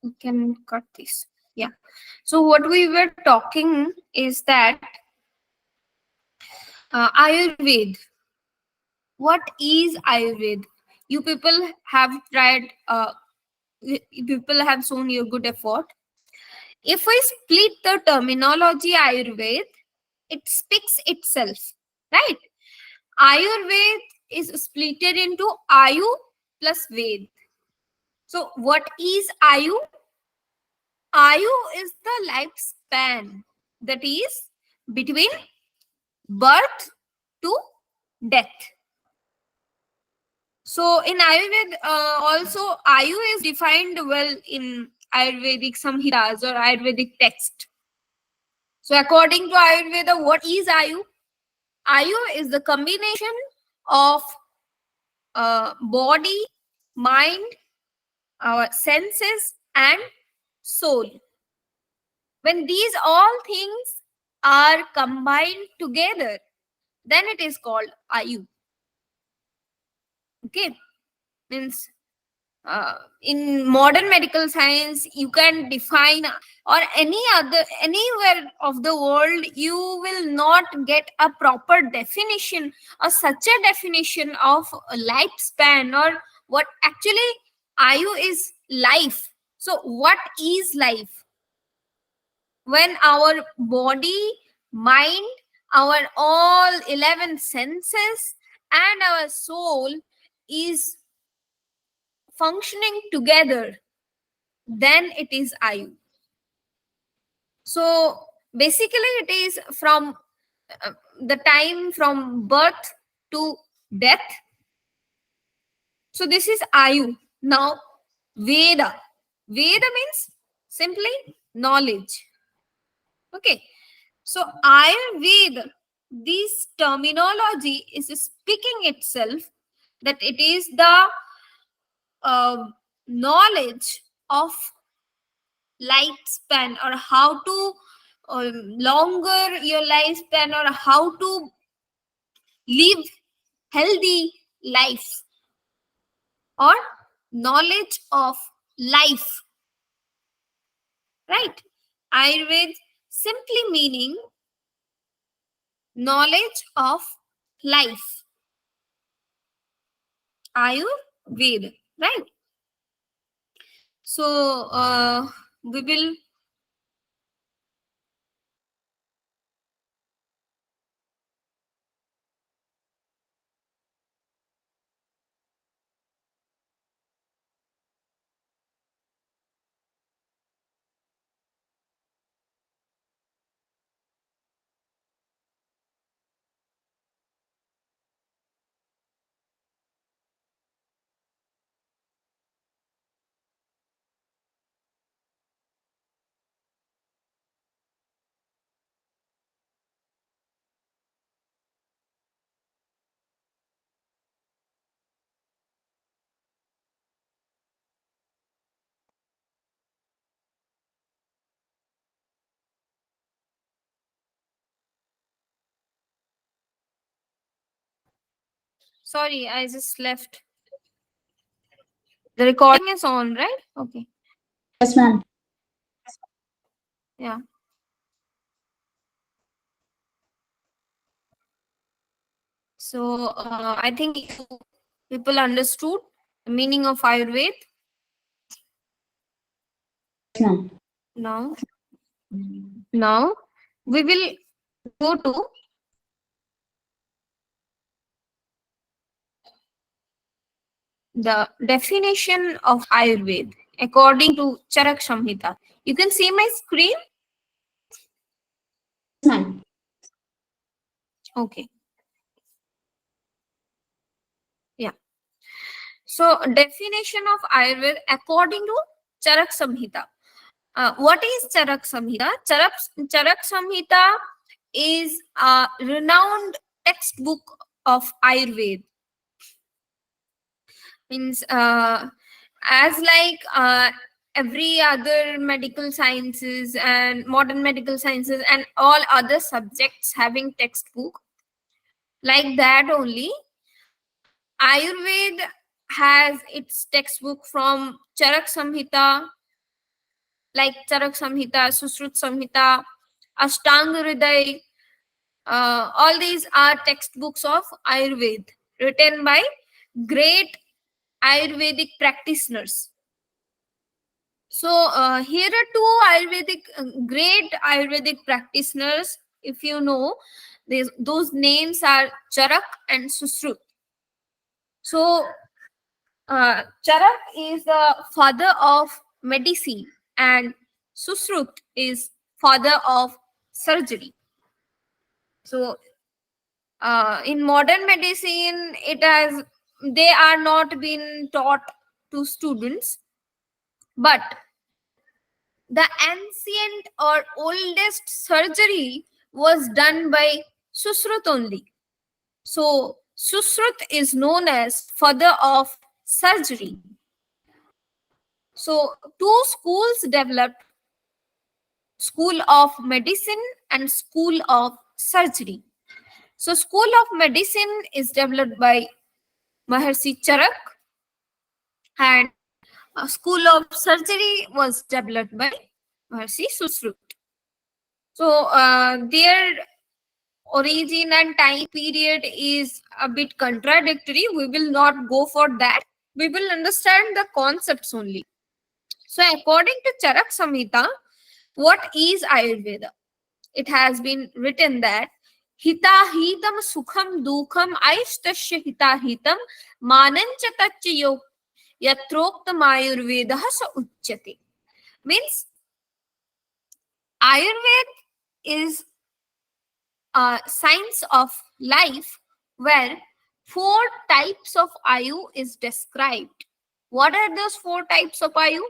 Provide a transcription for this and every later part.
we can cut this. Yeah. So what we were talking is that Ayurveda. What is Ayurveda? You people have tried. People have shown you good effort. If we split the terminology Ayurveda, it speaks itself, right? Ayurveda is splitted into Ayu plus Ved. So what is Ayu? Ayu is the lifespan that is between birth to death. So in Ayurveda, also Ayu is defined well in Ayurvedic Samhitas or Ayurvedic text. So according to Ayurveda, what is Ayu? Ayu is the combination of body, mind, our senses, and soul. When these all things are combined together, then it is called Ayu. Okay, means in modern medical science, you can define, or anywhere of the world, you will not get a proper definition or such a definition of a lifespan, or what actually Ayu is life. So what is life? When our body, mind, our all 11 senses and our soul is functioning together, then it is Ayu. So basically it is from the time from birth to death. So this is Ayu. Now Veda. Veda means simply knowledge. Okay. So Ayurveda, this terminology is speaking itself that it is the knowledge of lifespan, or how to longer your lifespan, or how to live healthy life, or knowledge of life, right? Ayurveda simply meaning knowledge of life. Ayurveda, right? So we will sorry, I just left. The recording is on, right? Okay. Yes, ma'am. Yeah. So I think people understood the meaning of Ayurveda. Yes, ma'am. Now we will go to the definition of Ayurveda according to Charak Samhita. You can see my screen. Yes, ma'am. Okay. Yeah. So definition of Ayurveda according to Charak Samhita. What is Charak Samhita? Charak Samhita is a renowned textbook of Ayurveda. Means as like every other medical sciences and modern medical sciences and all other subjects having textbook, like that only Ayurveda has its textbook from Charak Samhita like Charak Samhita, Susrut Samhita, Ashtanga Hriday. All these are textbooks of Ayurveda written by great Ayurvedic practitioners. So here are two great Ayurvedic practitioners. If you know, those names are Charak and Susrut. So Charak is the father of medicine, and Susrut is father of surgery. So in modern medicine, they are not been taught to students, but the ancient or oldest surgery was done by Susrut only. So Susrut is known as father of surgery. So two schools developed: school of medicine and school of surgery. So school of medicine is developed by Maharshi Charak, and a school of surgery was developed by Maharshi Susrut. So their origin and time period is a bit contradictory. We will not go for that. We will understand the concepts only. So according to Charak Samhita, what is Ayurveda? It has been written that hitahitam sukham dukham aishtasya hitahitam manancha tachya yatroktam ayurvedah sa uchyate. Means Ayurveda is a science of life where four types of ayu is described. What are those four types of ayu?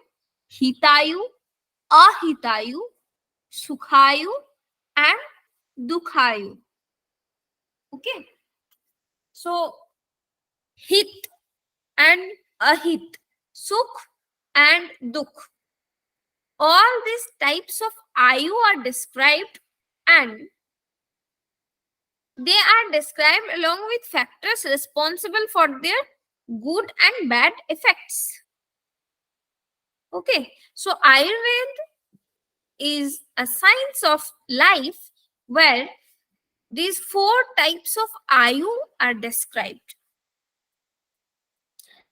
Hitayu, ahitayu, sukhayu, and dukhayu. Okay. So hit and ahit, sukh and dukh. All these types of ayu are described, and they are described along with factors responsible for their good and bad effects. Okay, so Ayurveda is a science of life where these four types of ayu are described.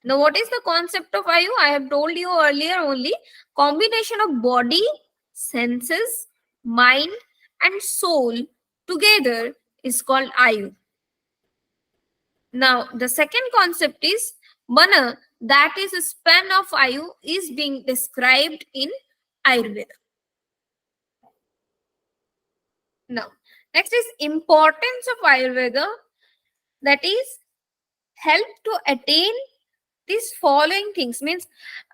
Now, what is the concept of ayu? I have told you earlier only. Combination of body, senses, mind, and soul together is called ayu. Now, the second concept is mana, that is a span of ayu, is being described in Ayurveda. Now, next is importance of Ayurveda, that is help to attain these following things. Means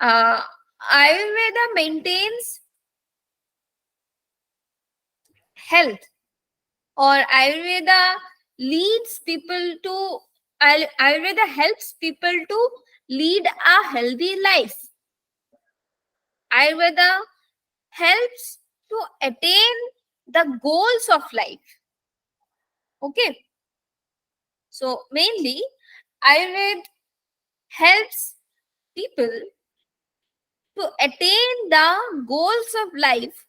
Ayurveda maintains health, or Ayurveda leads people to Ayurveda helps people to lead a healthy life. Ayurveda helps to attain the goals of life. Okay. So mainly Ayurveda helps people to attain the goals of life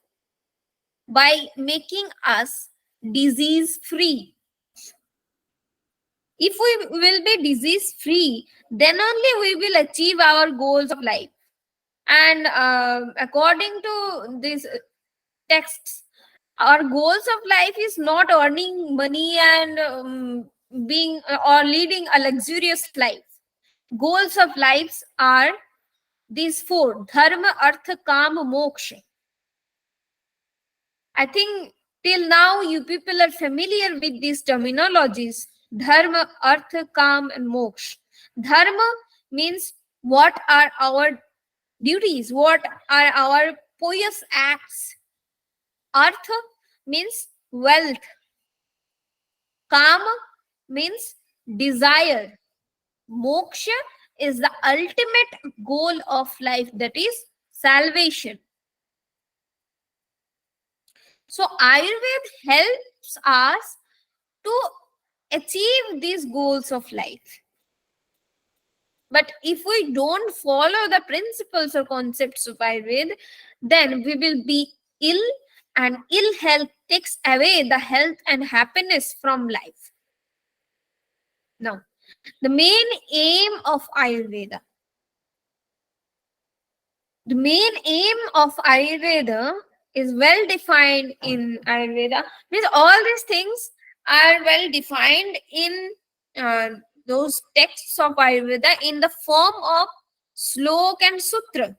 by making us disease free. If we will be disease free, then only we will achieve our goals of life. And according to these texts, our goals of life is not earning money and being or leading a luxurious life. Goals of lives are these four: dharma, artha, kama, moksha. I think till now you people are familiar with these terminologies: dharma, artha, kam, and moksha. Dharma means what are our duties, what are our pious acts. Artha means wealth. Kama means desire. Moksha is the ultimate goal of life, that is salvation. So Ayurveda helps us to achieve these goals of life. But if we don't follow the principles or concepts of Ayurveda, then we will be ill, and ill health takes away the health and happiness from life. Now, the main aim of Ayurveda. The main aim of Ayurveda is well defined in Ayurveda. Means all these things are well defined in uh, those texts of Ayurveda in the form of slok and sutra.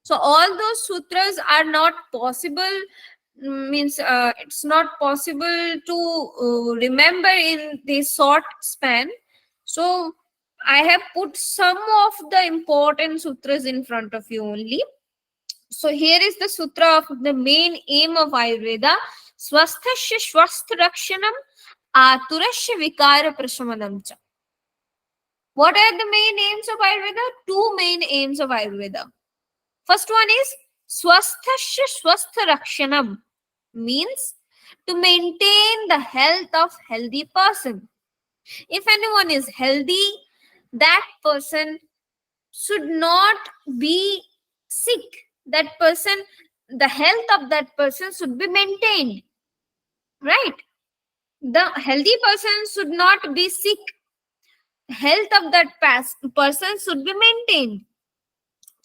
So all those sutras are not possible, means it's not possible to remember in this short span. So I have put some of the important sutras in front of you only. So here is the sutra of the main aim of Ayurveda. Swasthasya swasth rakshanam aturasya vikara prashamanam cha. What are the main aims of Ayurveda? Two main aims of Ayurveda. First one is swasthasya swasth rakshanam, means to maintain the health of healthy person. If anyone is healthy, that person should not be sick. That person, the health of that person should be maintained, right? The healthy person should not be sick. Health of that person should be maintained.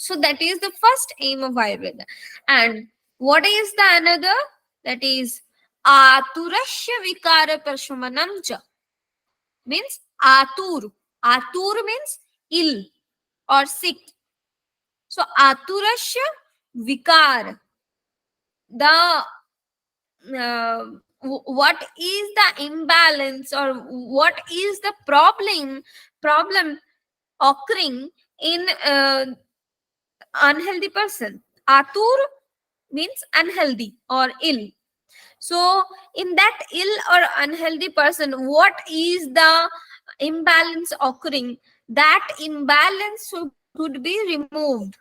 So that is the first aim of Ayurveda. And what is the another? That is aturasya vikara prashamanam cha, means atur. Atur means ill or sick. So aturasya vikar, the what is the imbalance or what is the problem occurring in unhealthy person? Atur means unhealthy or ill. So in that ill or unhealthy person, what is the imbalance occurring? That imbalance should be removed.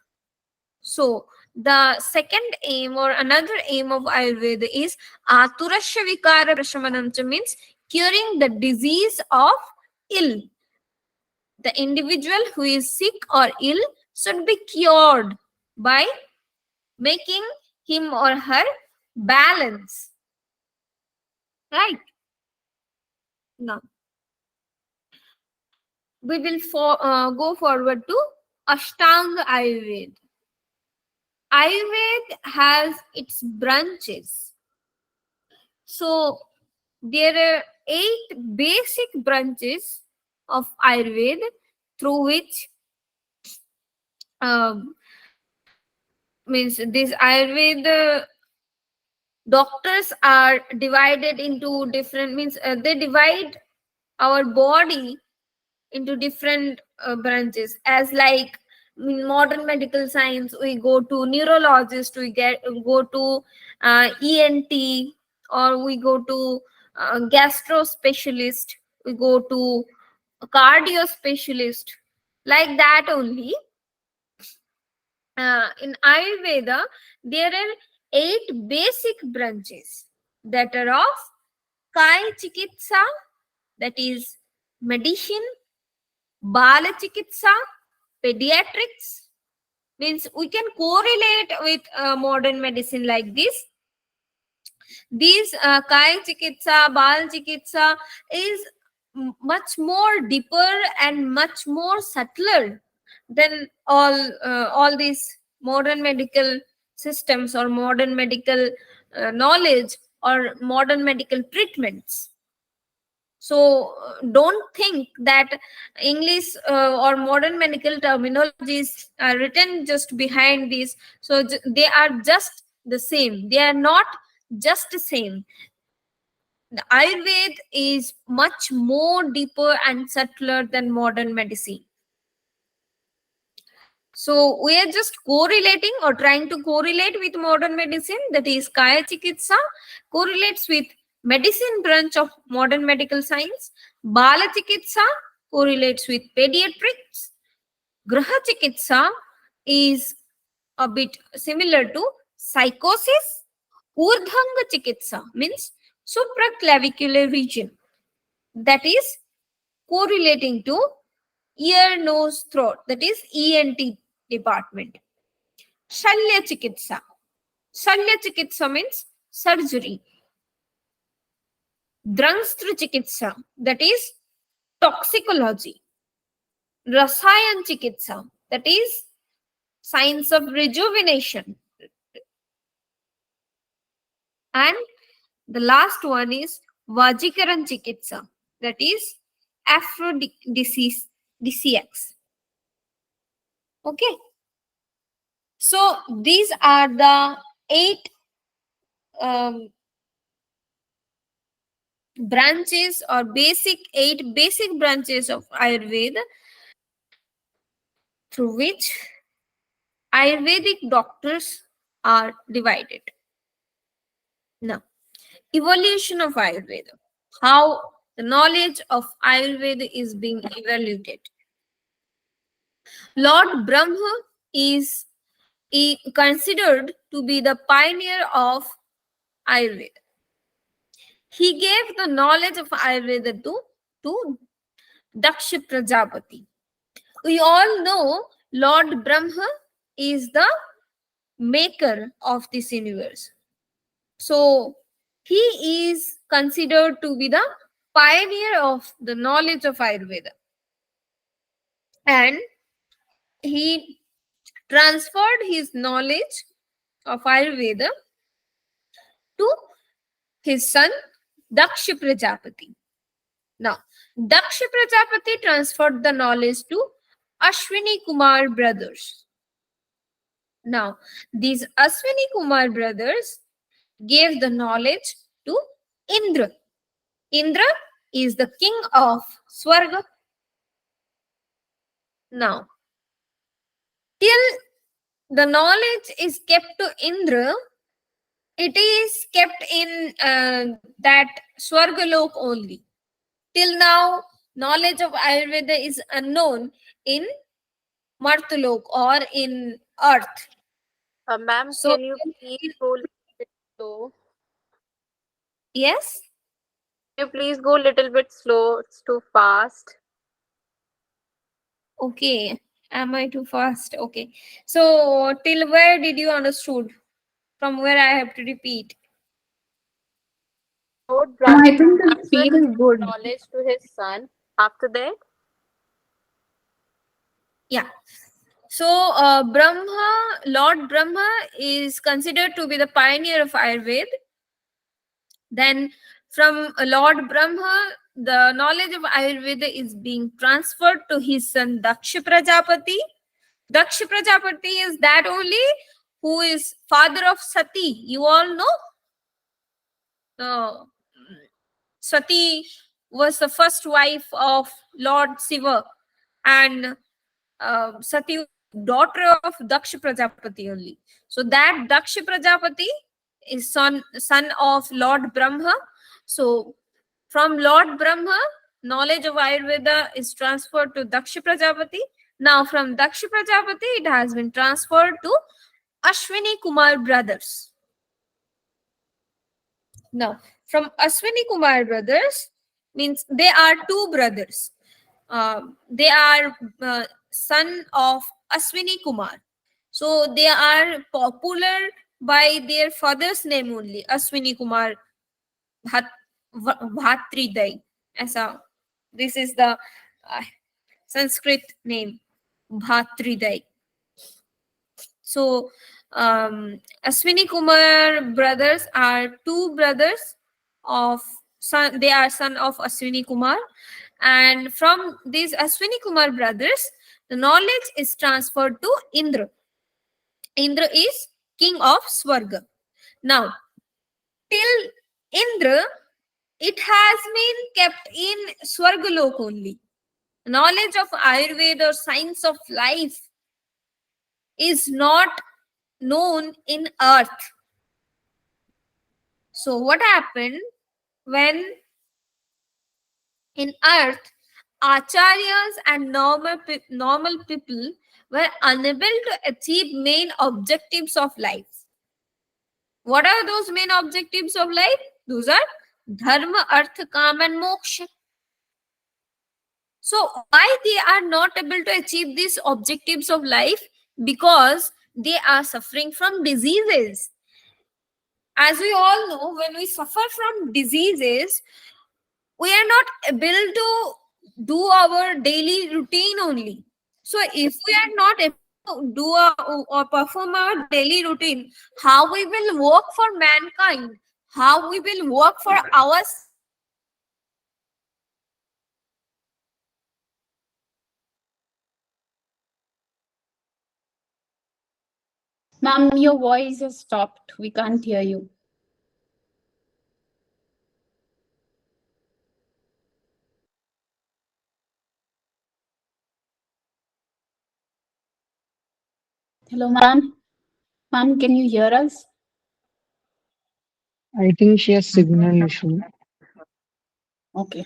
So the second aim or another aim of Ayurveda is aturasya vikara prashamanam, means curing the disease of ill. The individual who is sick or ill should be cured by making him or her balance. Right? Now, we will go forward to Ashtanga Ayurveda. Ayurveda has its branches. So, there are 8 basic branches of Ayurveda through which means this Ayurveda doctors are divided into different, means they divide our body into different branches, as like in modern medical science we go to neurologist, we go to ENT, or we go to gastro specialist, we go to a cardio specialist, like that only. In Ayurveda there are 8 basic branches that are of Kaya Chikitsa, that is medicine, Bala Chikitsa, pediatrics, means we can correlate with modern medicine like this. These Kaya Chikitsa, Bala Chikitsa is much more deeper and much more subtler than all these modern medical systems or modern medical knowledge or modern medical treatments. So don't think that English or modern medical terminologies are written just behind this. So they are just the same. They are not just the same. The Ayurveda is much more deeper and subtler than modern medicine. So we are just correlating or trying to correlate with modern medicine, that is Kaya Chikitsa correlates with medicine branch of modern medical science. Bala Chikitsa correlates with pediatrics. Graha Chikitsa is a bit similar to psychosis. Urdhanga Chikitsa means supraclavicular region, that is correlating to ear, nose, throat, that is ENT department. Shalya Chikitsa. Shalya Chikitsa means surgery. Drangstra Chikitsa, that is toxicology. Rasayan Chikitsa, that is science of rejuvenation. And the last one is Vajikaran Chikitsa, that is aphrodisiacs. Okay. So these are the 8 branches or 8 basic branches of Ayurveda through which Ayurvedic doctors are divided. Now, evolution of Ayurveda. How the knowledge of Ayurveda is being evaluated. Lord Brahma is considered to be the pioneer of Ayurveda. He gave the knowledge of Ayurveda to Daksha Prajapati. We all know Lord Brahma is the maker of this universe. So he is considered to be the pioneer of the knowledge of Ayurveda. And he transferred his knowledge of Ayurveda to his son Daksha Prajapati. Now, Daksha Prajapati transferred the knowledge to Ashwini Kumar brothers. Now, these Ashwini Kumar brothers gave the knowledge to Indra. Indra is the king of Swarga. Now, till the knowledge is kept to Indra, it is kept in that Swargalok only. Till now, knowledge of Ayurveda is unknown in Martalok or in Earth. Ma'am, So, can you please go a little bit slow? yes. Can you please go a little bit slow? It's too fast. Okay. Am I too fast? Okay. So, till where did you understood? From where I have to repeat? Lord Ma'am, Brahma I think the transferred speed is good. knowledge to his son. After that, Yeah. So, Lord Brahma is considered to be the pioneer of Ayurveda. Then, from Lord Brahma, the knowledge of Ayurveda is being transferred to his son Daksha Prajapati. Daksha Prajapati is that only who is father of Sati. You all know? Uh, Sati was the first wife of Lord Shiva, and Sati was daughter of Daksha Prajapati only. So that Daksha Prajapati is son of Lord Brahma. So from Lord Brahma, knowledge of Ayurveda is transferred to Daksha Prajapati. Now from Daksha Prajapati, it has been transferred to Ashwini Kumar brothers. Now, from Ashwini Kumar brothers means they are 2 brothers. They are son of Ashwini Kumar. So they are popular by their father's name only, Ashwini Kumar Bhatridai. This is the Sanskrit name, Bhatridai. So Ashwini Kumar brothers are 2 brothers of son. They are son of Ashwini Kumar, and from these Ashwini Kumar brothers, the knowledge is transferred to Indra. Indra is king of Swarga. Now, till Indra, it has been kept in Swargalok only. Knowledge of Ayurveda or science of life is not known in earth. So what happened when in earth acharyas and normal people were unable to achieve main objectives of life? What are those main objectives of life? Those are dharma, artha, kam and moksha. So why they are not able to achieve these objectives of life? Because they are suffering from diseases. As we all know, when we suffer from diseases, we are not able to do our daily routine only. So if we are not able to do or perform our daily routine, how we will work for mankind, how we will work for ourselves? Ma'am, your voice has stopped. We can't hear you. Hello, ma'am. Ma'am, can you hear us? I think she has signal issue. Okay.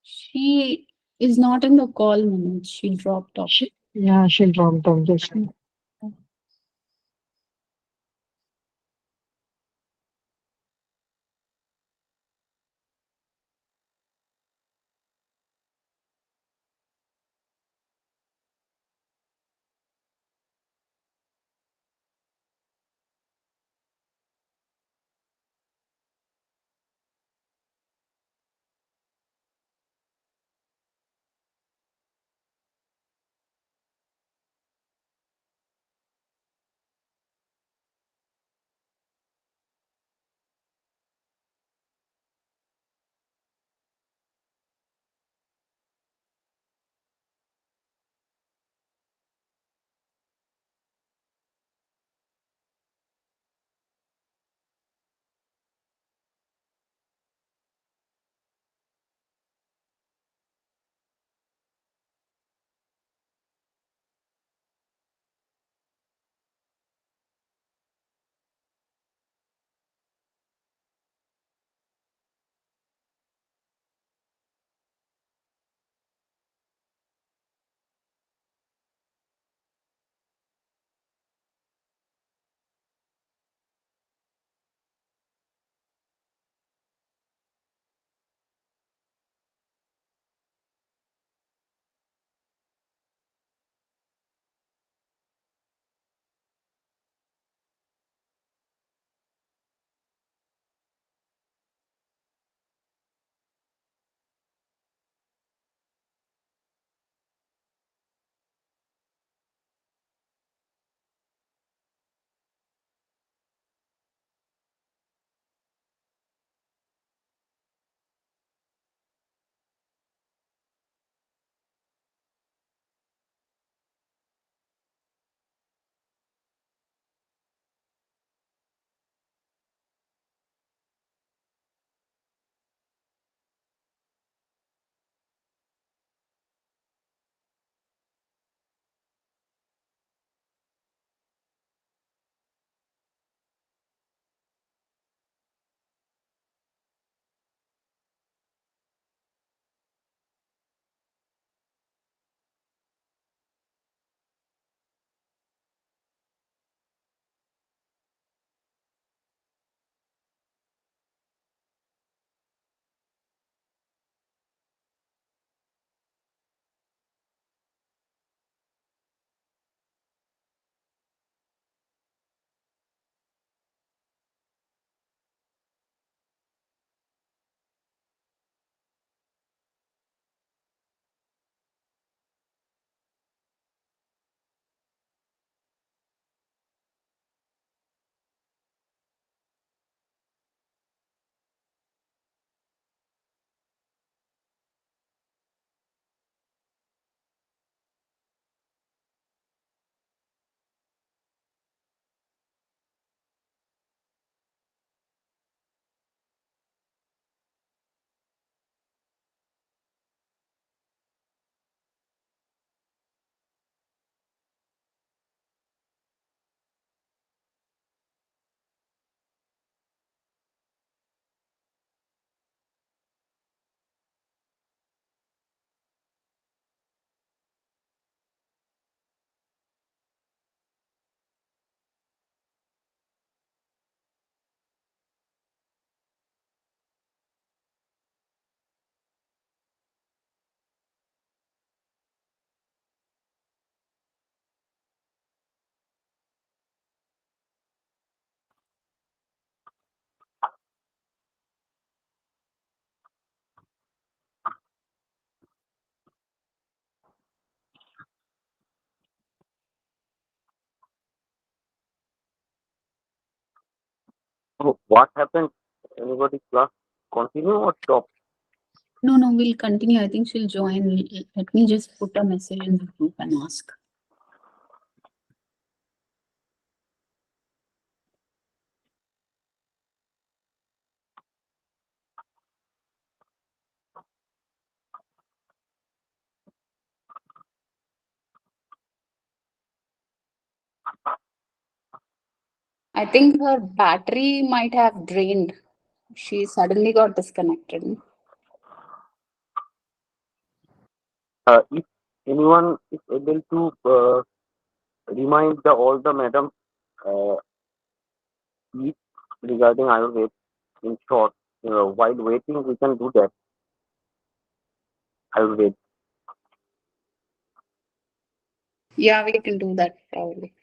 She is not in the call, Manoj. She dropped off. Yeah, she dropped off just now. So what happened? Anybody class continue or stop? No, no, we'll continue. I think she'll join. Let me just put a message in the group and ask. I think her battery might have drained. She suddenly got disconnected. If anyone is able to remind all the madam uh, each regarding Ayurveda in short, while waiting, we can do that. Ayurveda. Yeah, we can do that probably.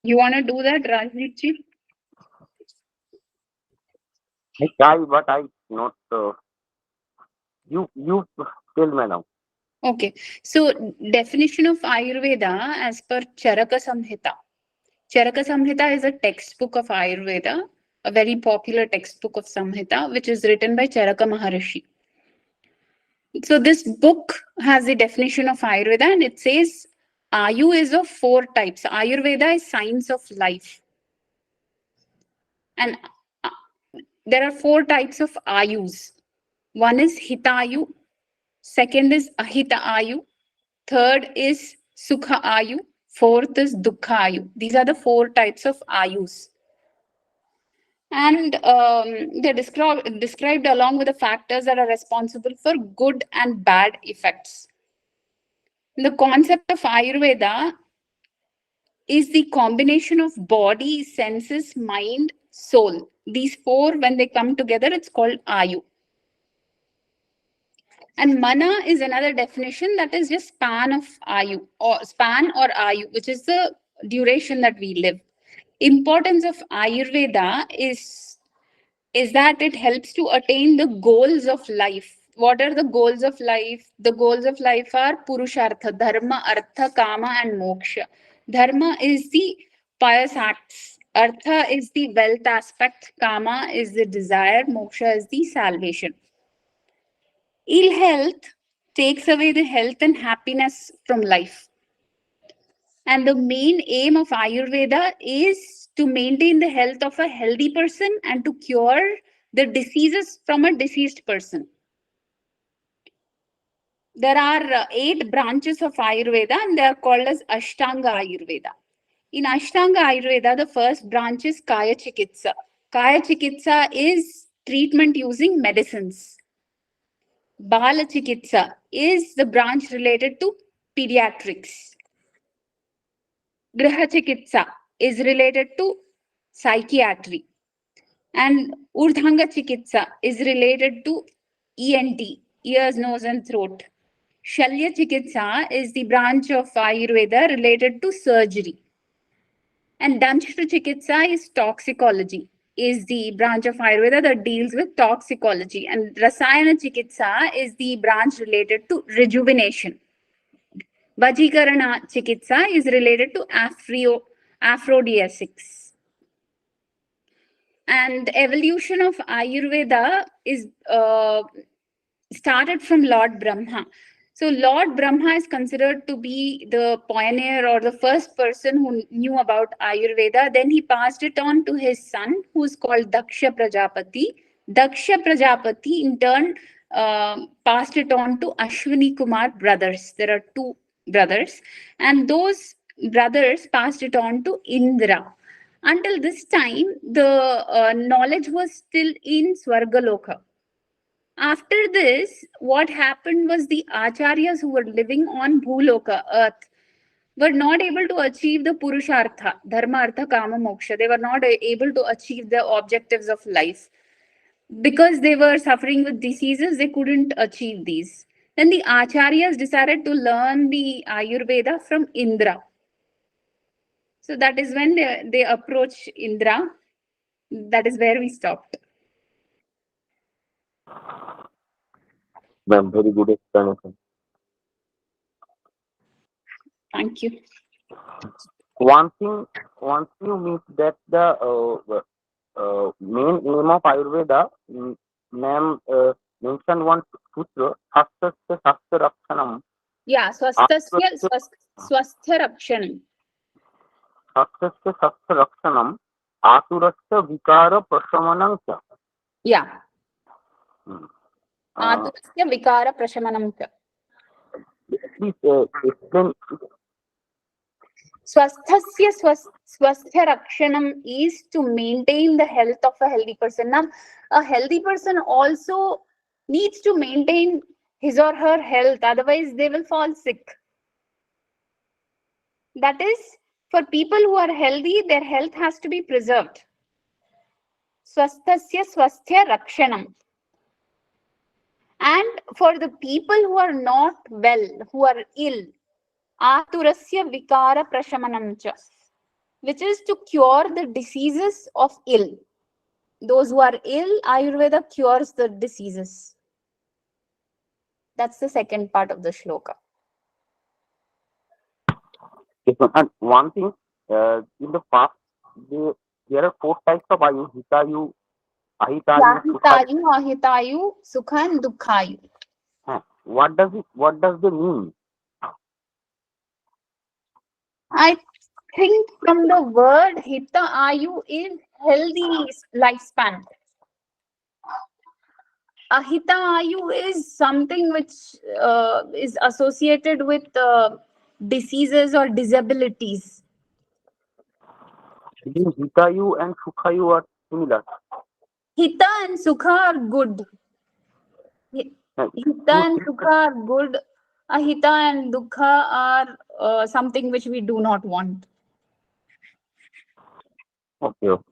You want to do that, Rajneet ji? I try, but I not. You tell madam. Okay. So definition of Ayurveda as per Charaka Samhita. Charaka Samhita is a textbook of Ayurveda, a very popular textbook of Samhita, which is written by Charaka Maharishi. So this book has the definition of Ayurveda, and it says Ayu is of 4 types. Ayurveda is science of life. And there are 4 types of Ayus. One is Hitayu, second is Ahita Ayu, third is Sukha Ayu, fourth is Dukha Ayu. These are the 4 types of Ayus. And they're described along with the factors that are responsible for good and bad effects. The concept of Ayurveda is the combination of body, senses, mind, soul. These 4, when they come together, it's called Ayu. And mana is another definition, that is just span of Ayu or span or Ayu, which is the duration that we live. Importance of Ayurveda is that it helps to attain the goals of life. What are the goals of life? The goals of life are Purushartha, Dharma, Artha, Kama, and Moksha. Dharma is the pious acts. Artha is the wealth aspect. Kama is the desire. Moksha is the salvation. Ill health takes away the health and happiness from life. And the main aim of Ayurveda is to maintain the health of a healthy person and to cure the diseases from a deceased person. There are 8 branches of Ayurveda, and they are called as Ashtanga Ayurveda. In Ashtanga Ayurveda, the first branch is Kaya Chikitsa. Kaya Chikitsa is treatment using medicines. Bala Chikitsa is the branch related to pediatrics. Griha Chikitsa is related to psychiatry. And Urdhanga Chikitsa is related to ENT, ears, nose, and throat. Shalya Chikitsa is the branch of Ayurveda related to surgery. And Danshra Chikitsa is toxicology, is the branch of Ayurveda that deals with toxicology. And Rasayana Chikitsa is the branch related to rejuvenation. Vajikarana Chikitsa is related to aphrodisiacs. And evolution of Ayurveda is started from Lord Brahma. So Lord Brahma is considered to be the pioneer or the first person who knew about Ayurveda. Then he passed it on to his son, who's called Daksha Prajapati. Daksha Prajapati in turn passed it on to Ashwini Kumar brothers. There are 2 brothers, and those brothers passed it on to Indra. Until this time, the knowledge was still in Swargaloka. After this, what happened was the acharyas who were living on Bhuloka, earth, were not able to achieve the Purushartha, Dharma, Artha, Kama, Moksha. They were not able to achieve the objectives of life. Because they were suffering with diseases, they couldn't achieve these. Then the acharyas decided to learn the Ayurveda from Indra. So that is when they approach Indra. That is where we stopped. Ma'am, very good explanation. Thank you. one thing you means that the main aim of Ayurveda, ma'am mentioned one sutra, Hastasya Sastra Rakshanam, Yeah, Asurasya swasthya rakshanam. Hastasya Sastra Rakshanam, Asurasya Vikara Prashamanam cha. Yeah, Hmm. aturasya vikara prashamanam cha. Please explain. Swasthasya swasthya rakshanam is to maintain the health of a healthy person. Now, a healthy person also needs to maintain his or her health, otherwise they will fall sick. That is, for people who are healthy, their health has to be preserved. Swasthasya swasthya rakshanam. And for the people who are not well, who are ill, aturasya vikara prashamanam cha, which is to cure the diseases of ill. Those who are ill, Ayurveda cures the diseases. That's the second part of the shloka. Yes, ma'am. And one thing, in the past, there are four types of Ayu: Hitayu, Ahitayu, Sukhayu. Yahitayu, ahitayu, sukha and dukhayu. What does they mean? I think from the word hita ayu is healthy lifespan. Ahita ayu is something which is associated with diseases or disabilities. Between Hitayu and Sukhayu are similar. Hita and sukha are good. Uh, Hita you and see sukha are good. Ahita and dukha are something which we do not want. okay, okay.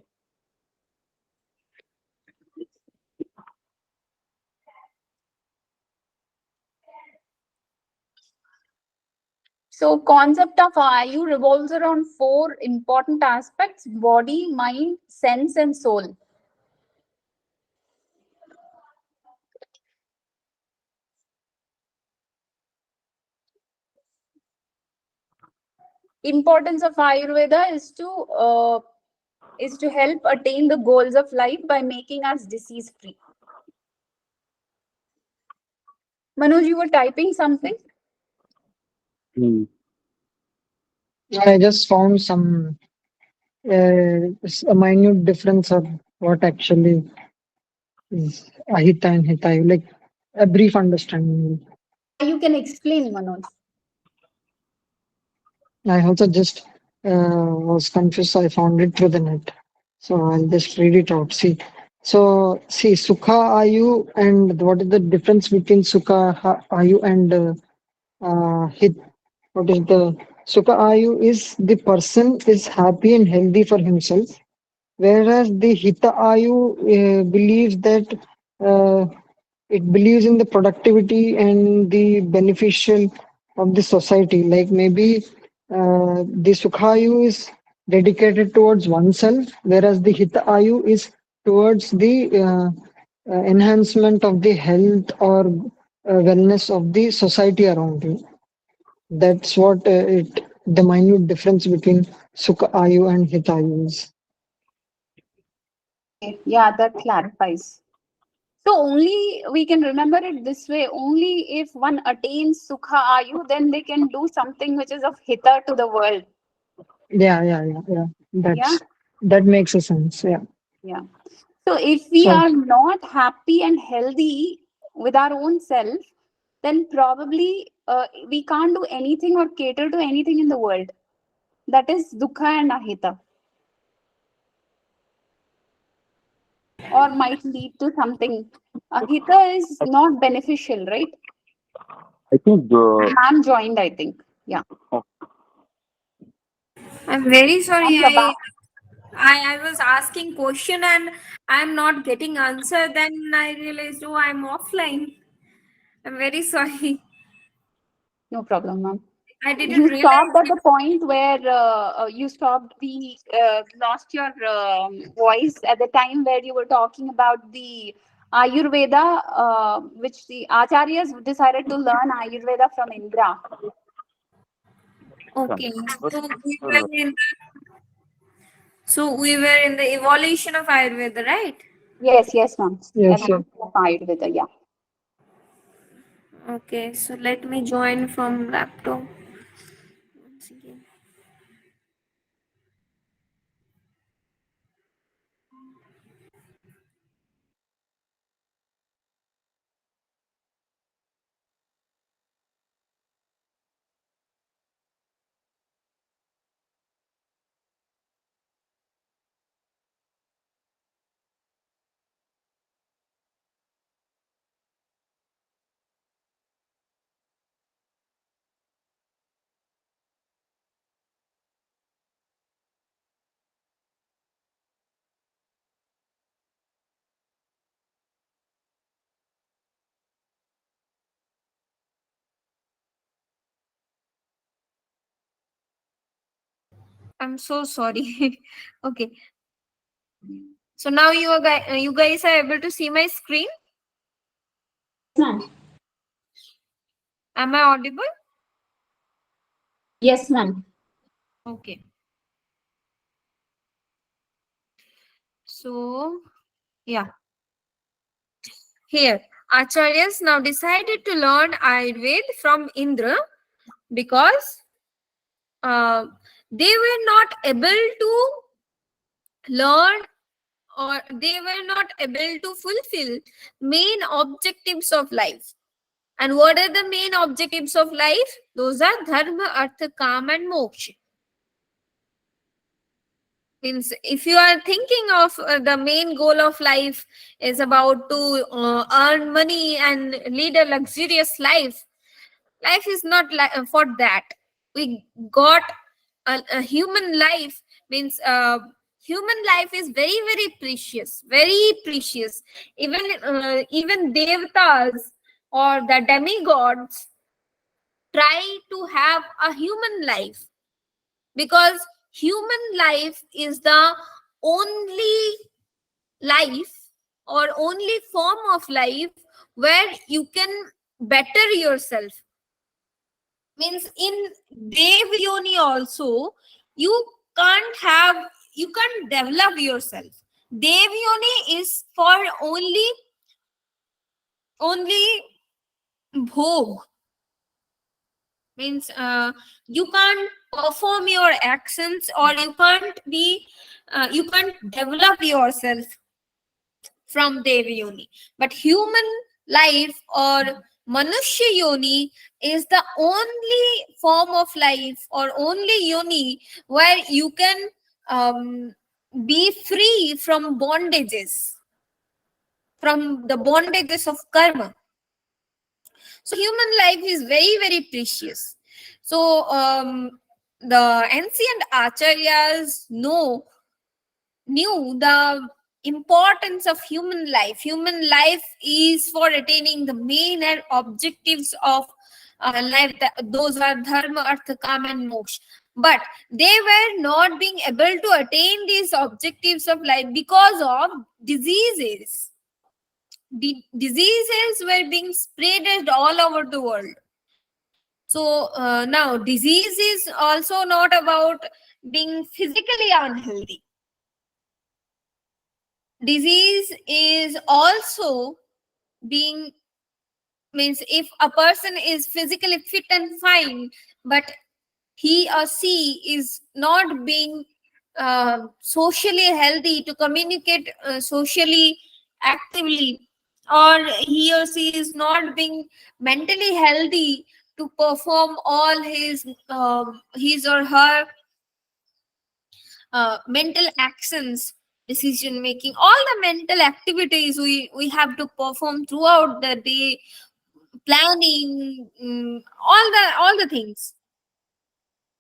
So concept of Ayu revolves around four important aspects: body, mind, sense, and soul. Importance of Ayurveda is to help attain the goals of life by making us disease free. Manoj, you were typing something? Hmm. I just found a minute difference of what actually is Ahita and Hitayu, like a brief understanding. You can explain, Manoj. I also just was confused, so I found it through the net. So I'll just read it out. See, Sukha Ayu, and what is the difference between Ayu and Hit? What is the Sukha Ayu is the person is happy and healthy for himself, whereas the Hita Ayu believes that uh, it believes in the productivity and the beneficial of the society. Like maybe the Sukhayu is dedicated towards oneself, whereas the Hitayu is towards the enhancement of the health or wellness of the society around you. That's what the minute difference between Sukhayu and Hitayu is. Okay, yeah, that clarifies. So only we can remember it this way: only if one attains Sukha Ayu, then they can do something which is of hita to the world. Yeah. Yeah, That makes a sense. Yeah. yeah. So if we So are not happy and healthy with our own self, then probably we can't do anything or cater to anything in the world. That is dukkha and ahita, or might lead to something. Ahita is not beneficial, right? I think Ma'am joined, I think. Yeah. I'm very And sorry. Prabha. I was asking question and I'm not getting answer. Then I realized, oh, I'm offline. I'm very sorry. No problem, ma'am. I didn't You realize stopped at it. the point where you stopped the lost your voice at the time where you were talking about the Ayurveda, which the acharyas decided to learn Ayurveda from Indra. Okay. But So we were in, so we were in the evolution of Ayurveda, right? Yes, ma'am. Yes, yes. Evolution of Ayurveda, yeah. Okay. So let me join from laptop once again. I'm so sorry. Okay. So now you guys are able to see my screen. Yes, ma'am. Am I audible? Yes, ma'am. Okay. So yeah, here Acharyas now decided to learn Ayurveda from Indra because uh, they were not able to learn, or they were not able to fulfill main objectives of life. And what are the main objectives of life? Those are dharma, artha, kama, and moksha. Means if you are thinking of the main goal of life is about to earn money and lead a luxurious life, life is not for that. We got a human life. Means human life is very precious, very precious. Even devatas or the demigods try to have a human life, because human life is the only life or only form of life where you can better yourself. Means in dev yoni also, you you can't develop yourself. Dev yoni is for only bhog. Means you can't perform your actions, or you can't develop yourself from Devi Yoni. But human life or Manushya Yoni is the only form of life or only Yoni where you can be free from bondages, from the bondages of karma. So human life is very precious. So the ancient acharyas knew the importance of human life. Human life is for attaining the main and objectives of life. Those are dharma, artha, kama, and moksha. But they were not being able to attain these objectives of life because of diseases. The diseases were being spread all over the world. So now disease is also not about being physically unhealthy. Disease is also being, means if a person is physically fit and fine, but he or she is not being socially healthy to communicate socially actively, or he or she is not being mentally healthy to perform all his or her mental actions, decision making, all the mental activities we have to perform throughout the day, planning, all the things.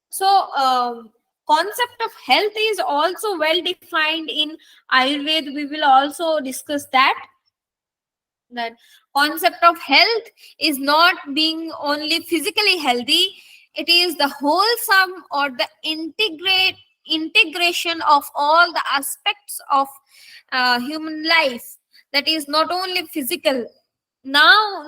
So concept of health is also well defined in Ayurveda. We will also discuss that concept of health is not being only physically healthy. It is the wholesome or the integration of all the aspects of human life, that is not only physical. Now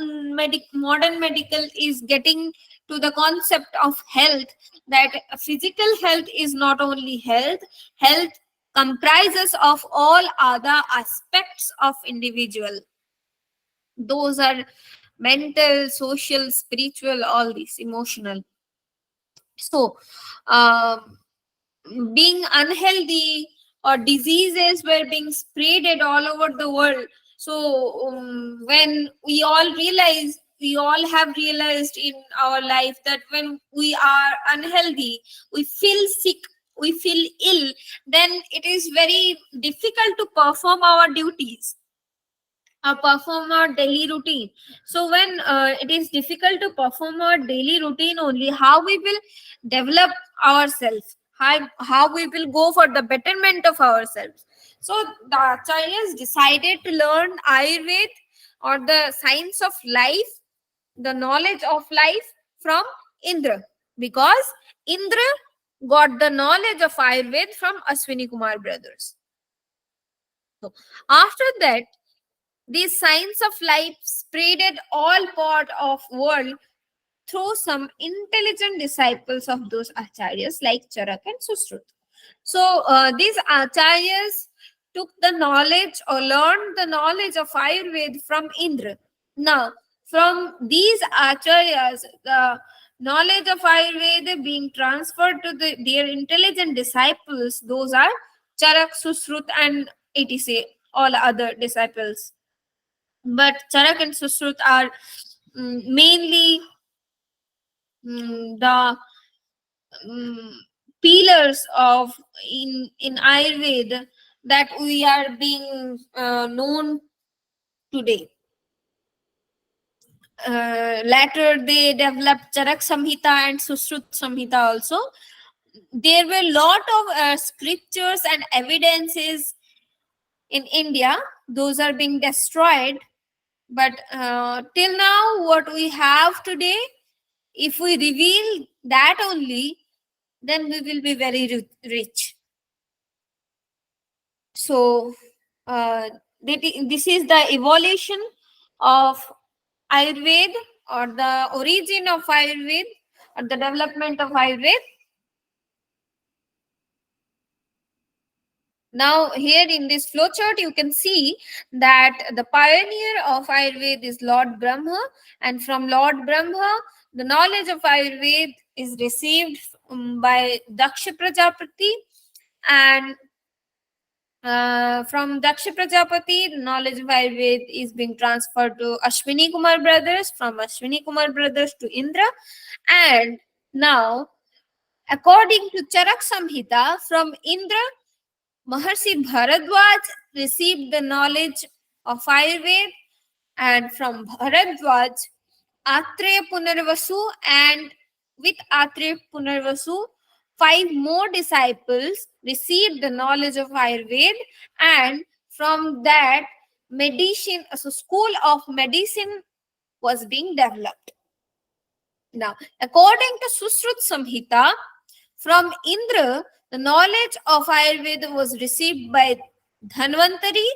modern medical is getting to the concept of health, that physical health is not only health. Health comprises of all other aspects of individual. Those are mental, social, spiritual, all these, emotional. So being unhealthy or diseases were being spreaded all over the world. So when we all have realized in our life that when we are unhealthy, we feel sick, we feel ill, then it is very difficult to perform our duties, perform our daily routine. So when it is difficult to perform our daily routine, only how we will develop ourselves, how we will go for the betterment of ourselves. So the acharyas decided to learn Ayurveda, or the science of life, the knowledge of life, from Indra, because Indra got the knowledge of Ayurveda from Ashwini Kumar brothers. So after that, this science of life spreaded all part of world through some intelligent disciples of those acharyas like Charak and Susrut. So these acharyas took the knowledge or learned the knowledge of Ayurveda from Indra. Now, from these acharyas, the knowledge of Ayurveda being transferred to their intelligent disciples, those are Charak, Susrut, and etc. all other disciples. But Charak and Susrut are mainly the pillars of in Ayurveda that we are being known today. Later they developed Charak Samhita and Susrut Samhita also. There were a lot of scriptures and evidences in India. Those are being destroyed. But till now, what we have today, if we reveal that only, then we will be very rich. So this is the evolution of Ayurveda, or the origin of Ayurveda, or the development of Ayurveda. Now here in this flowchart, you can see that the pioneer of Ayurveda is Lord Brahma, and from Lord Brahma, the knowledge of Ayurveda is received by Daksha Prajapati, and from Daksha Prajapati, the knowledge of Ayurveda is being transferred to Ashwini Kumar brothers, from Ashwini Kumar brothers to Indra, and now according to Charak Samhita, from Indra, Maharshi Bharadwaj received the knowledge of Ayurveda, and from Bharadwaj, Atreya Punarvasu, and with Atreya Punarvasu, 5 more disciples received the knowledge of Ayurveda, and from that, medicine, so school of medicine was being developed. Now, according to Susrut Samhita, from Indra, the knowledge of Ayurveda was received by Dhanvantari,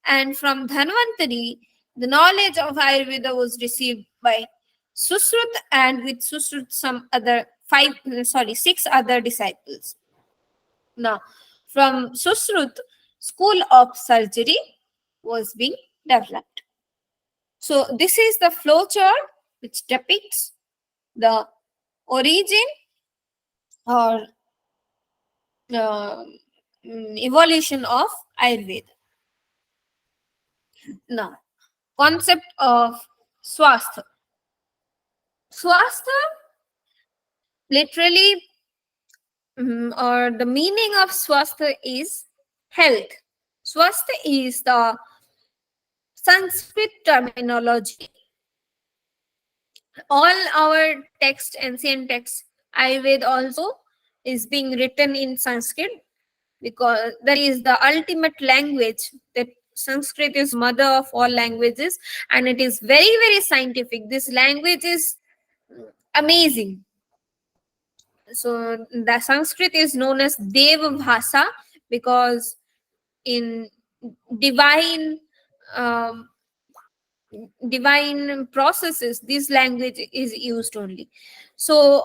and from Dhanvantari, the knowledge of Ayurveda was received by Susrut, and with Susrut some other 6 other disciples. Now, from Susrut, school of surgery was being developed. So this is the flowchart which depicts the origin or evolution of Ayurveda. Now, concept of swastha. Swastha, literally, or the meaning of swastha is health. Swastha is the Sanskrit terminology. All our text, ancient texts, Ayurveda also is being written in Sanskrit, because that is the ultimate language. That Sanskrit is mother of all languages, and it is very, very scientific. This language is amazing. So the Sanskrit is known as Deva Bhasa, because in divine divine processes, this language is used only. So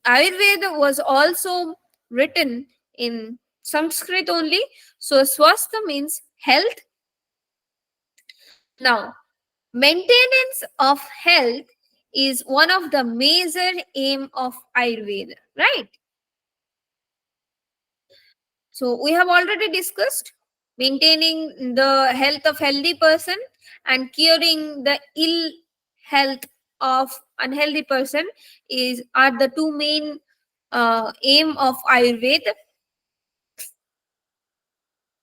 Ayurveda was also written in Sanskrit only. So swastha means health. Now, maintenance of health is one of the major aim of Ayurveda, right? So we have already discussed maintaining the health of healthy person and curing the ill health of unhealthy person are the two main aim of Ayurveda.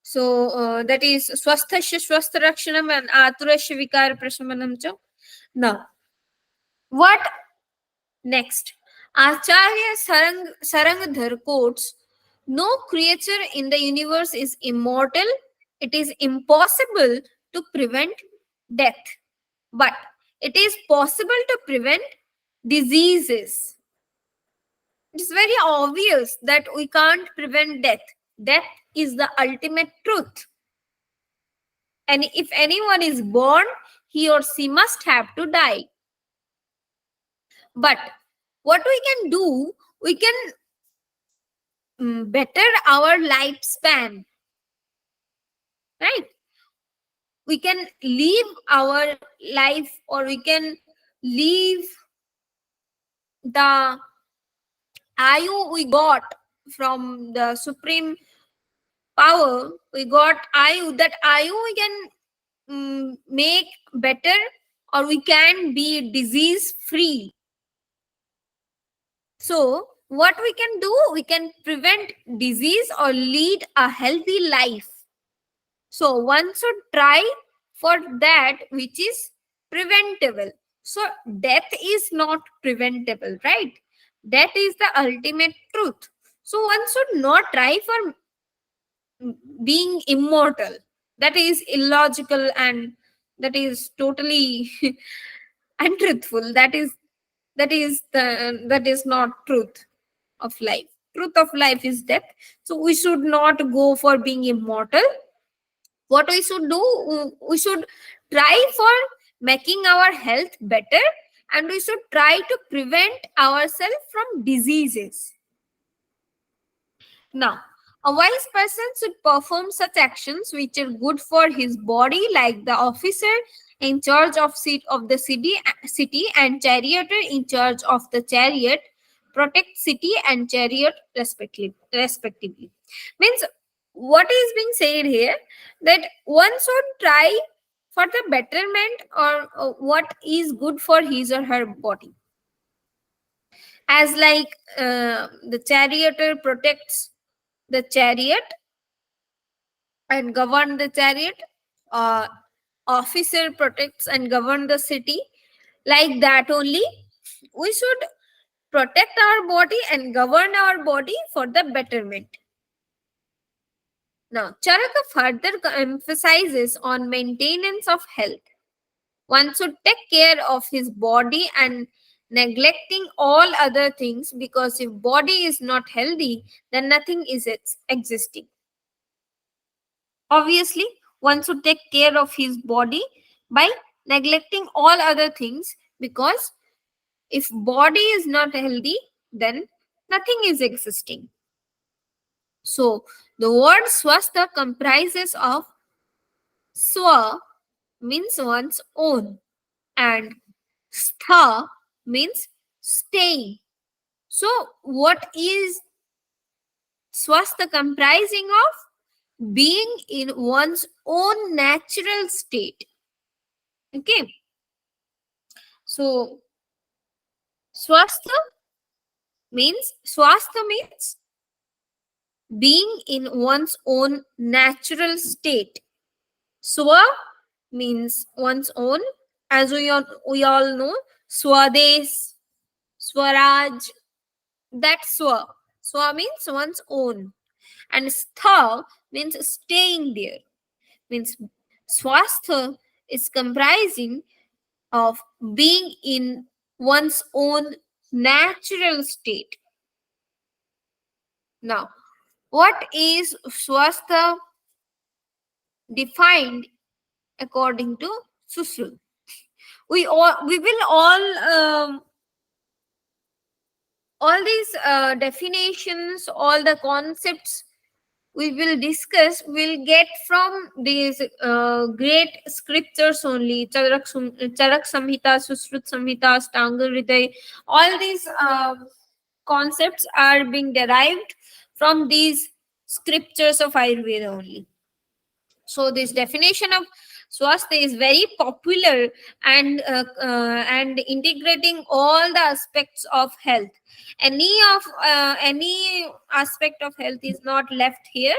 So that is swasthasya swastha rakshanam and aturasya vikara prashamanam cha. Now, what next? Acharya Sarangadhar quotes, "No creature in the universe is immortal. It is impossible to prevent death. But it is possible to prevent diseases." It is very obvious that we can't prevent death. Death is the ultimate truth. And if anyone is born, he or she must have to die. But what we can do, we can better our lifespan, right? We can live our life, or we can live the ayu we got from the supreme power. We got ayu. That ayu we can make better, or we can be disease free. So what we can do, we can prevent disease or lead a healthy life. So one should try for that which is preventable. So death is not preventable, right? Death is the ultimate truth. So one should not try for being immortal. That is illogical, and that is totally untruthful. That is not truth of life. Truth of life is death. So we should not go for being immortal. What we should do, we should try for making our health better, and we should try to prevent ourselves from diseases. Now, a wise person should perform such actions which are good for his body, like the officer in charge of the city and charioteer in charge of the chariot protect city and chariot respectively. Means, what is being said here, that one should try for the betterment, or what is good for his or her body. As like the charioteer protects the chariot and govern the chariot, uh, officer protects and govern the city, like that only we should protect our body and govern our body for the betterment. Now Charaka further emphasizes on maintenance of health. One should take care of his body and neglecting all other things, because if body is not healthy, then nothing is existing. Obviously, one should take care of his body by neglecting all other things, because if body is not healthy, then nothing is existing. So the word swastha comprises of swa means one's own, and stha means staying. So what is swastha comprising of? Being in one's own natural state. Okay. So swastha means being in one's own natural state. Swa means one's own, as we all know, Swadesh, Swaraj, that Swa. Swa means one's own. And Stha means staying there. Means Swastha is comprising of being in one's own natural state. Now, what is swastha defined according to Sushrut. We will all these definitions, all the concepts we will discuss will get from these great scriptures only. Charak Samhita, Sushrut Samhita, Stangal Hriday. All these concepts are being derived from these scriptures of Ayurveda only. So this definition of swasthya is very popular and integrating all the aspects of health. Any aspect of health is not left here.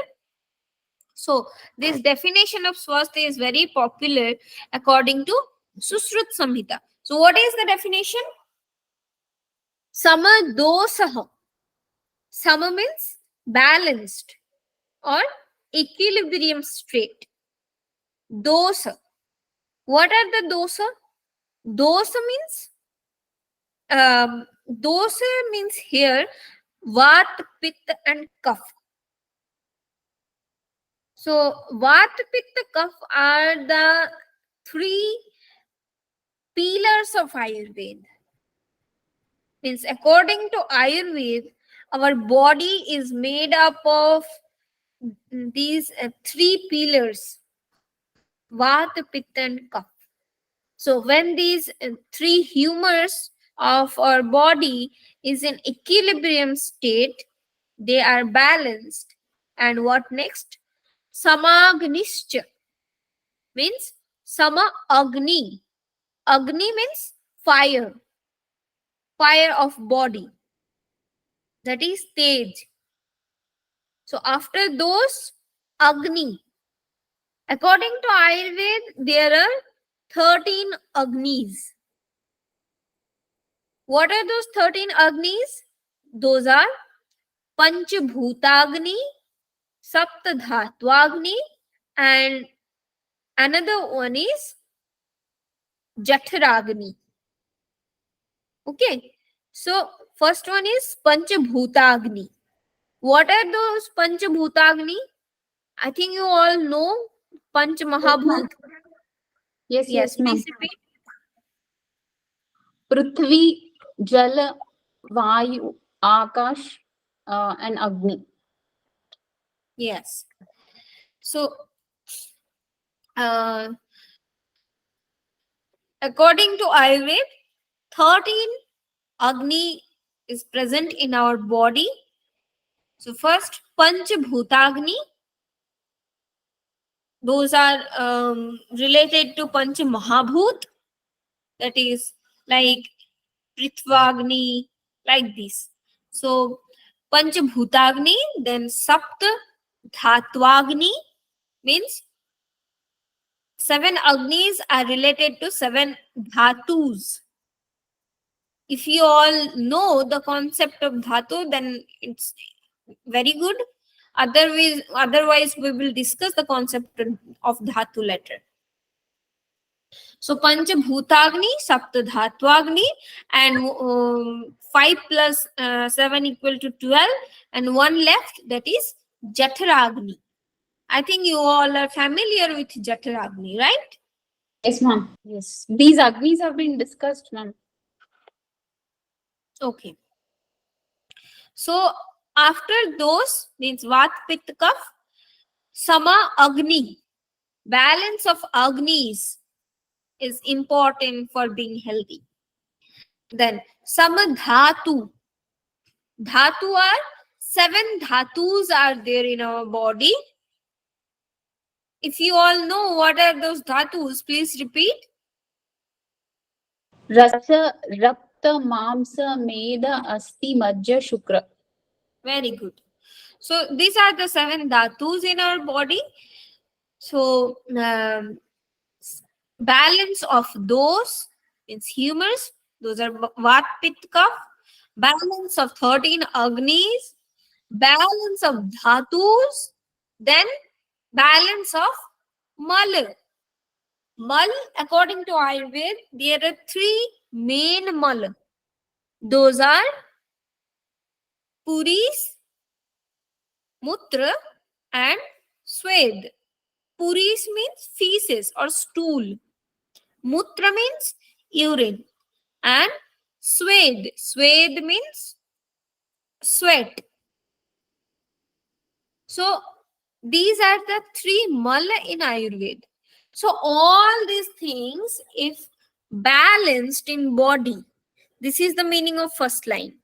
So this definition of swasthya is very popular according to Sushrut Samhita. So what is the definition? Sama dosaha. Sama means balanced or equilibrium state. Dosa. What are the dosa? Dosa means here Vat, Pitta and Kapha. So Vat, Pitta, Kapha are the three pillars of Ayurveda. Means according to Ayurveda, our body is made up of these three pillars: Vata, Pitta and Kapha. So when these three humors of our body is in equilibrium state, they are balanced. And what next? Samagnischa means Sama Agni. Agni means fire. Fire of body. That is Tej. So after those, Agni. According to Ayurveda, there are 13 Agnis. What are those 13 Agnis? Those are Panchabhutagni, Saptadhatwagni, and another one is Jatharagni. Okay. So first one is Panchabhutagni. What are those Panchabhutagni? I think you all know Panch Mahabhut. Yes, ma'am. Please repeat. Prithvi, Jal, Vayu, Akash, and Agni. Yes. So, according to Ayurveda, 13 Agni is present in our body. So, first, Panchabhutagni. Those are related to Panch Mahabhut. That is like Prithvagni, like this. So, Panchabhutagni, then Sapta Dhatwagni means 7 Agnis are related to 7 Dhatus. If you all know the concept of Dhatu, then it's very good. Otherwise, we will discuss the concept of Dhatu later. So Panchabhutagni, Saptadhatwagni, and 5 plus 7 equal to 12, and 1 left, that is Jatharagni. I think you all are familiar with Jatharagni, right? Yes, ma'am. Yes. These Agnis have been discussed, ma'am. Okay. So after those means Vat, Pitta, Kapha, Sama Agni. Balance of Agnis is important for being healthy. Then Sama Dhatu. Dhatu are 7 dhatus are there in our body. If you all know what are those dhatus, please repeat. Rasa, Rapta, Mamsa, Meda, Asti, Majja, Shukra. Very good. So these are the 7 dhatus in our body. So balance of those means humors. Those are Vat, Pitta, Kapha. Balance of 13 Agnis. Balance of dhatus. Then balance of Mal. Mal, according to Ayurveda, there are 3 main Mal. Those are Puris, Mutra, and Swed. Puris means feces or stool. Mutra means urine. And swed. Swed means sweat. So these are the three mala in Ayurveda. So all these things, if balanced in body, this is the meaning of first line.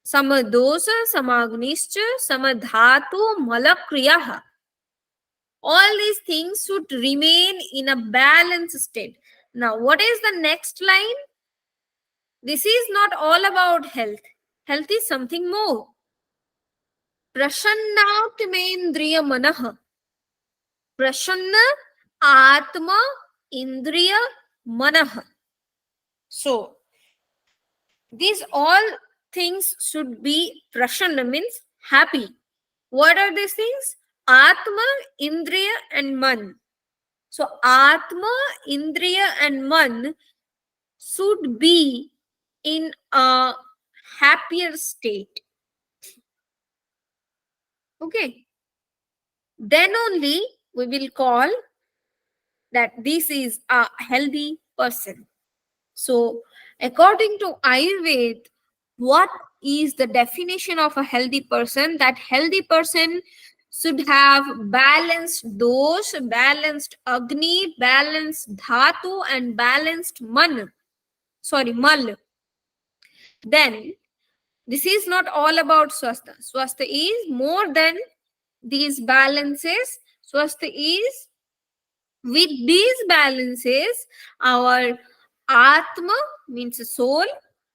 Samadosa, samagnischa, samadhatu, malakriyaha. All these things should remain in a balanced state. Now, what is the next line? This is not all about health. Health is something more. Prasannatmendriya manah. Prasanna atma indriya manah. So, these all things should be prasanna, means happy. What are these things? Atma, indriya, and man. So, atma, indriya, and man should be in a happier state. Okay. Then only we will call that this is a healthy person. So, according to Ayurveda, what is the definition of a healthy person? That healthy person should have balanced dosh, balanced agni, balanced dhatu, and balanced man. Sorry, mal. Then this is not all about swastha. Swastha is more than these balances. Swastha is, with these balances, our atma means soul,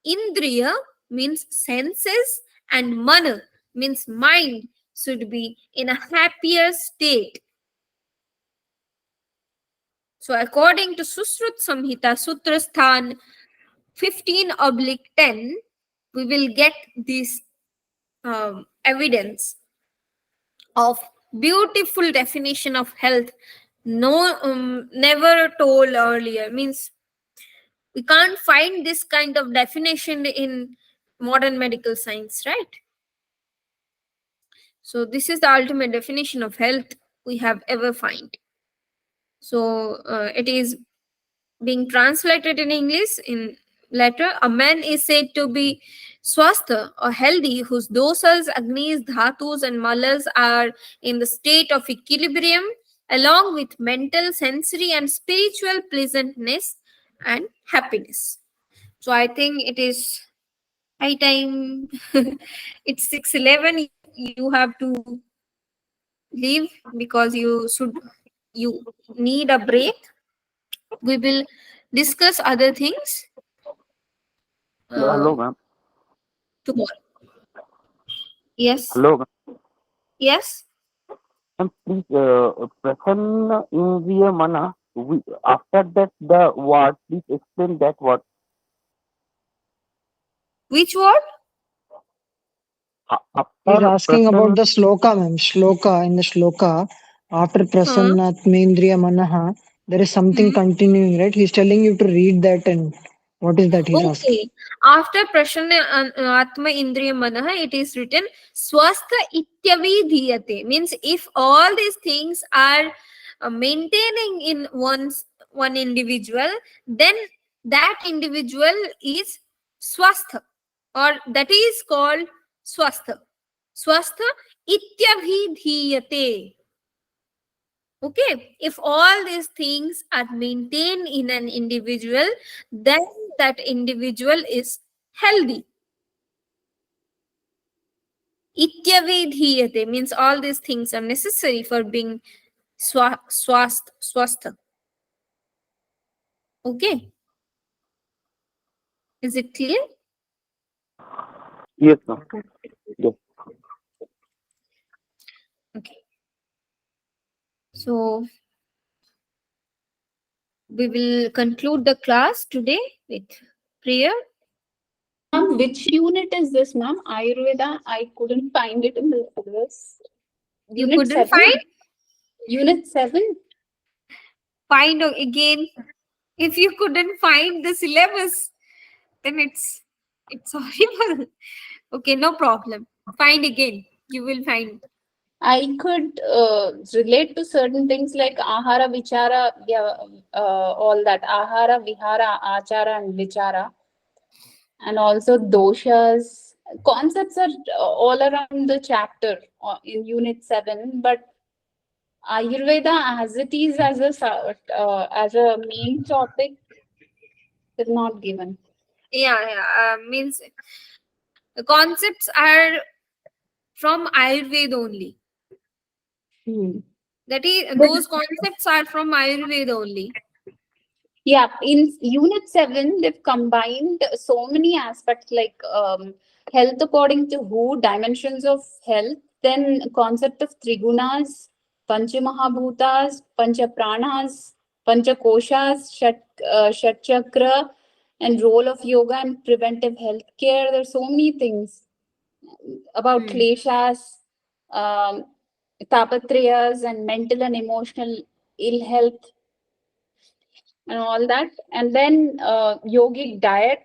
indriya means senses, and mana means mind should be in a happier state. So according to Susrut Samhita, Sutrasthan 15/10, we will get this evidence of beautiful definition of health, no never told earlier. Means we can't find this kind of definition in modern medical science, right? So this is the ultimate definition of health we have ever find. So it is being translated in English in letter. A man is said to be swastha or healthy whose dosas, agnis, dhatus, and malas are in the state of equilibrium, along with mental, sensory, and spiritual pleasantness and happiness. So I think it is high time. It's 6:11. You have to leave because you need a break. We will discuss other things Hello, ma'am. tomorrow. Yes. Hello, ma'am. Yes. And please, Prasanna Indriya Mana. After that, the word. Please explain that word. Which word? He's After asking about Prasanna, the sloka, ma'am. Shloka, in the shloka, after Huh? prasannatmendriya manaha, there is something Hmm. continuing, right? He's telling you to read that, and what is that he's asking? Okay. After Prashanna Atma Indriya Manaha, it is written Swastha Ityavidhiyate. Means if all these things are maintaining in one individual, then that individual is swastha, or that is called swastha. Swastha Ityavidhiyate. Okay, if all these things are maintained in an individual, then that individual is healthy. Ityavedhiyate means all these things are necessary for being swastha. Okay, is it clear? yes, ma'am. Yes. Okay, so we will conclude the class today with prayer. Ma'am, which unit is this, ma'am? Ayurveda? I couldn't find it in the syllabus. You Unit couldn't 7? find? Unit 7? Find again. If you couldn't find the syllabus, then it's horrible. Okay, no problem. Find again. You will find. I could relate to certain things like ahara, vichara, yeah, all that ahara, vihara, achara, and vichara, and also doshas. Concepts are all around the chapter in Unit 7, but Ayurveda as it is as a main topic is not given. Means the concepts are from Ayurveda only. That is, those concepts are from Ayurveda only. Yeah, in Unit 7, they've combined so many aspects like health according to who, dimensions of health, then concept of trigunas, pancha mahabhutas, pancha pranas, pancha koshas, shat chakra, and role of yoga and preventive health care. There's so many things about kleshas, um, tapatrayas, and mental and emotional ill health and all that. And then yogic diet